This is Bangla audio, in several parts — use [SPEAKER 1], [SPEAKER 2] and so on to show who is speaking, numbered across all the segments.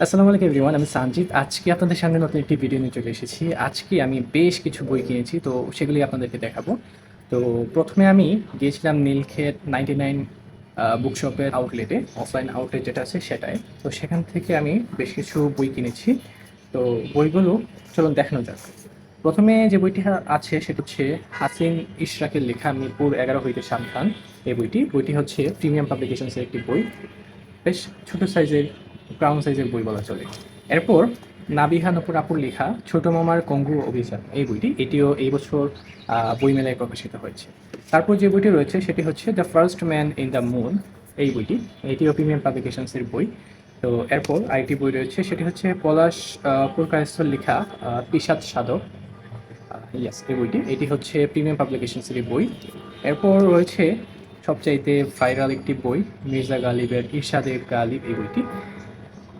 [SPEAKER 1] আসসালামু আলাইকুম এভরিওয়ান, আমি সানজিৎ। আজকে আপনাদের সামনে নতুন একটি ভিডিও নিয়ে চলে এসেছি। আজকে আমি বেশ কিছু বই কিনেছি, তো সেগুলি আপনাদেরকে দেখাবো। তো প্রথমে আমি গিয়েছিলাম নীলক্ষেত 99 বুক শপের আউটলেটে, অফলাইন আউটলেট যেটা আছে সেটায়। তো সেখান থেকে আমি বেশ কিছু বই কিনেছি। তো বইগুলো চলুন দেখানো যাক। প্রথমে যে বইটি আছে সেটা হচ্ছে হাসিন ইশরাকের লেখা মিরপুর 11 হইতে সাবধান। এই বইটি হচ্ছে প্রিমিয়াম পাবলিকেশনসের একটি বই, বেশ ছোট সাইজের, ক্রাউন সাইজের বই বলা চলে। এরপর নাবিহা নূপুর আপুর লেখা ছোট মামার কঙ্গু অভিযান, এটিও এই বছর বইমেলায় প্রকাশিত হয়েছে। তারপর যে বইটি রয়েছে সেটি হচ্ছে the first man in the moon. এটিও প্রিমিয়াম পাবলিকেশনসের বই। তো এরপর আরেকটি বই রয়েছে, সেটি হচ্ছে পলাশ পুরকায়স্থর লেখা পিশাচ সাধক। এটি হচ্ছে প্রিমিয়াম পাবলিকেশনসের বই। এরপর রয়েছে সবচাইতে ভাইরাল একটি বই, মির্জা গালিবের ইরশাদে গালিব, এই বইটি।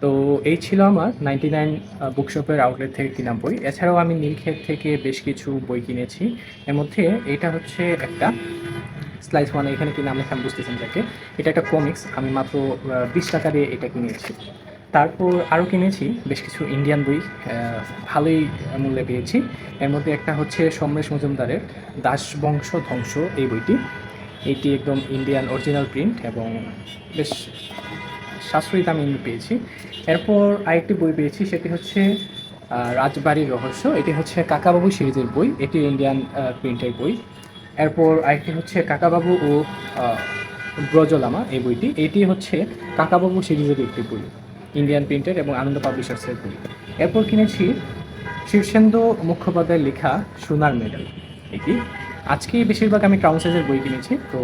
[SPEAKER 1] তো এই ছিল আমার 99 বুকশপের আউটলেট থেকে কিনা বই। এছাড়াও আমি নীলক্ষেত থেকে বেশ কিছু বই কিনেছি। এর মধ্যে এটা হচ্ছে একটা স্লাইস, মানে এখানে কি নাম লেখা আমি বুঝতেছেন যাকে। এটা একটা কমিক্স, আমি মাত্র 20 টাকা দিয়ে এটা কিনেছি। তারপর আরও কিনেছি বেশ কিছু ইন্ডিয়ান বই, ভালোই মূল্যে পেয়েছি। এর মধ্যে একটা হচ্ছে সমরেশ মজুমদারের দাসবংশ ধ্বংস, এই বইটি। এটি একদম ইন্ডিয়ান অরিজিনাল প্রিন্ট এবং বেশ সাশ্রয়ী দামে আমি পেয়েছি। এরপর আরেকটি বই পেয়েছি, সেটি হচ্ছে রাজবাড়ির রহস্য। এটি হচ্ছে কাকাবাবু সিরিজের বই, এটি ইন্ডিয়ান প্রিন্টের বই। এরপর আরেকটি হচ্ছে কাকাবাবু ও আহ, ব্রজলামা, এই বইটি। এটি হচ্ছে কাকাবাবু সিরিজের একটি বই, ইন্ডিয়ান প্রিন্টের এবং আনন্দ পাবলিশার্সের বই। এরপর কিনেছি শীর্ষেন্দু মুখোপাধ্যায়ের লেখা সোনার মেডেল, এটি। আজকে বেশিরভাগ আমি ক্রাউন সাইজের বই কিনেছি। তো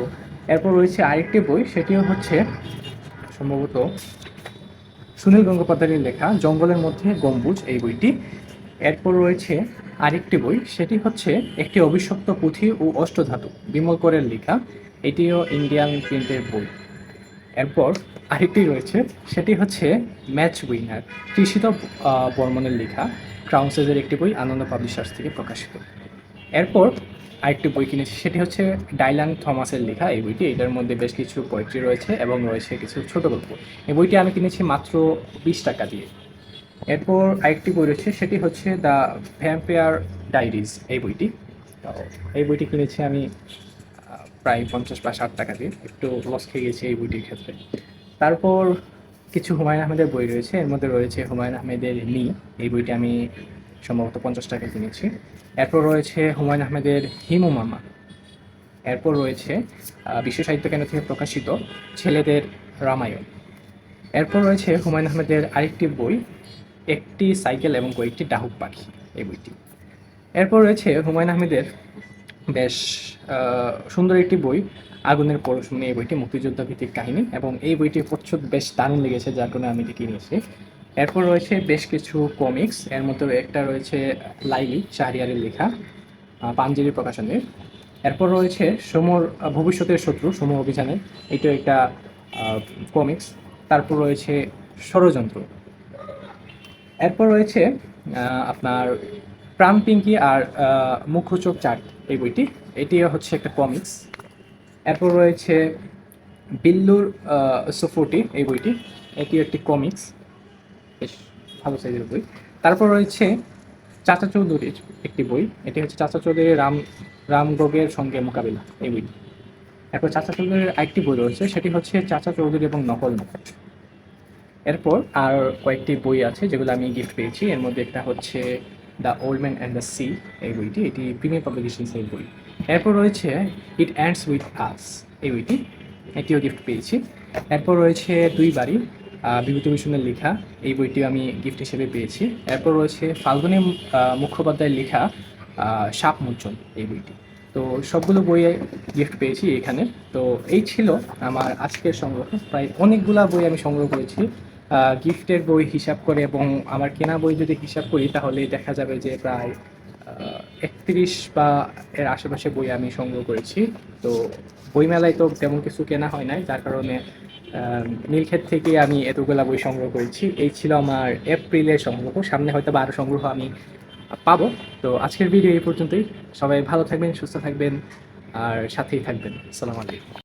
[SPEAKER 1] এরপর রয়েছে আরেকটি বই, সেটিও হচ্ছে সম্ভবত সুনীল গঙ্গোপাধ্যায়ের লেখা জঙ্গলের মধ্যে গম্বুজ, এই বইটি। এরপর রয়েছে আরেকটি বই, সেটি হচ্ছে একটি অভিশপ্ত পুঁথি ও অষ্টধাতু, বিমল করের লেখা। এটিও ইন্ডিয়ান প্রিন্টের বই। এরপর আরেকটি রয়েছে, সেটি হচ্ছে ম্যাচ উইনার, তৃষিত বর্মনের লেখা, ক্রাউন সাইজের একটি বই, আনন্দ পাবলিশার্স থেকে প্রকাশিত। এরপর আরেকটি বই কিনেছি, সেটি হচ্ছে ডাইলান থমাসের লেখা, এই বইটি। এটার মধ্যে বেশ কিছু পোয়েট্রি রয়েছে এবং রয়েছে কিছু ছোট গল্প। এই বইটি আমি কিনেছি মাত্র 20 টাকা দিয়ে। এরপর আরেকটি বই রয়েছে, সেটি হচ্ছে দ্য ভ্যাম্পায়ার ডায়েরিজ, এই বইটি। তো এই বইটি কিনেছি আমি প্রায় 50 বা 60 টাকা দিয়ে, একটু লস খেয়ে গেছি এই বইটির ক্ষেত্রে। তারপর কিছু হুমায়ুন আহমেদের বই রয়েছে, এর মধ্যে রয়েছে হুমায়ুন আহমেদের নি, এই বইটি আমি সম্ভবত 50 টাকায় কিনেছি। এরপর রয়েছে হুমায়ুন আহমেদের হিমু মামা। এরপর রয়েছে বিশ্ব সাহিত্য কেন্দ্র থেকে প্রকাশিত ছেলেদের রামায়ণ। এরপর রয়েছে হুমায়ুন আহমেদের আরেকটি বই, একটি সাইকেল এবং কয়েকটি ডাহুক পাখি, এই বইটি। এরপর রয়েছে হুমায়ুন আহমেদের বেশ সুন্দর একটি বই, আগুনের পরশমণি, এই বইটি মুক্তিযোদ্ধা ভিত্তিক কাহিনী, এবং এই বইটির প্রচ্ছদ বেশ দারুণ লেগেছে, যার কারণে আমি এটি কিনেছি। এরপর রয়েছে বেশ কিছু কমিক্স, এর মধ্যে একটা রয়েছে লাইলি শাহরিয়ারের লেখা, পাঞ্জেরি প্রকাশনের। এরপর রয়েছে সমর ভবিষ্যতের শত্রু, সমর অভিযানের, এটাও একটা কমিক্স। তারপর রয়েছে ষড়যন্ত্র। এরপর রয়েছে আপনার প্রাণ পিঙ্কি আর মুখোচোক চাট, এই বইটি। এটিও হচ্ছে একটা কমিক্স। এরপর রয়েছে বিল্লুর সফুটি, এই বইটি। এটিও একটি কমিক্স, বেশ ভালো সাইজের বই। তারপর রয়েছে চাচা চৌধুরীর একটি বই, এটি হচ্ছে চাচা চৌধুরীর রামগোগের সঙ্গে মোকাবিলা, এই বইটি। এরপর চাচা চৌধুরীর আরেকটি বই রয়েছে, সেটি হচ্ছে চাচা চৌধুরী এবং নকল মুকুট। এরপর আর কয়েকটি বই আছে যেগুলো আমি গিফট পেয়েছি। এর মধ্যে একটা হচ্ছে the old man and the sea, এই বইটি। এটি প্রিমিয়াম পাবলিকেশনসের বই। এরপর রয়েছে ইট এন্ডস উইথ আস, এই বইটি। এটিও গিফট পেয়েছি। এরপর রয়েছে দুই বাড়ি, বিভূতিভূষণের লেখা, এই বইটিও আমি গিফট হিসেবে পেয়েছি। এরপর রয়েছে ফাল্গুনী মুখোপাধ্যায়ের লেখা সাপ মোচন, এই বইটি। তো সবগুলো বই গিফট পেয়েছি এখানে। তো এই ছিল আমার আজকের সংগ্রহ, প্রায় অনেকগুলা বই আমি সংগ্রহ করেছি গিফটের বই হিসাব করে, এবং আমার কেনা বই যদি হিসাব করি তাহলে দেখা যাবে যে প্রায় 31 বা এর আশেপাশে বই আমি সংগ্রহ করেছি। তো বইমেলায় তো তেমন কিছু কেনা হয় নাই, যার কারণে নীলক্ষেত থেকে আমি এতগুলা বই সংগ্রহ করেছি। এই ছিল আমার এপ্রিলের সংগ্রহ, সামনে হয়তো বা আরও সংগ্রহ আমি পাবো। তো আজকের ভিডিও এই পর্যন্তই। সবাই ভালো থাকবেন, সুস্থ থাকবেন, আর সাথেই থাকবেন। আসসালামু আলাইকুম।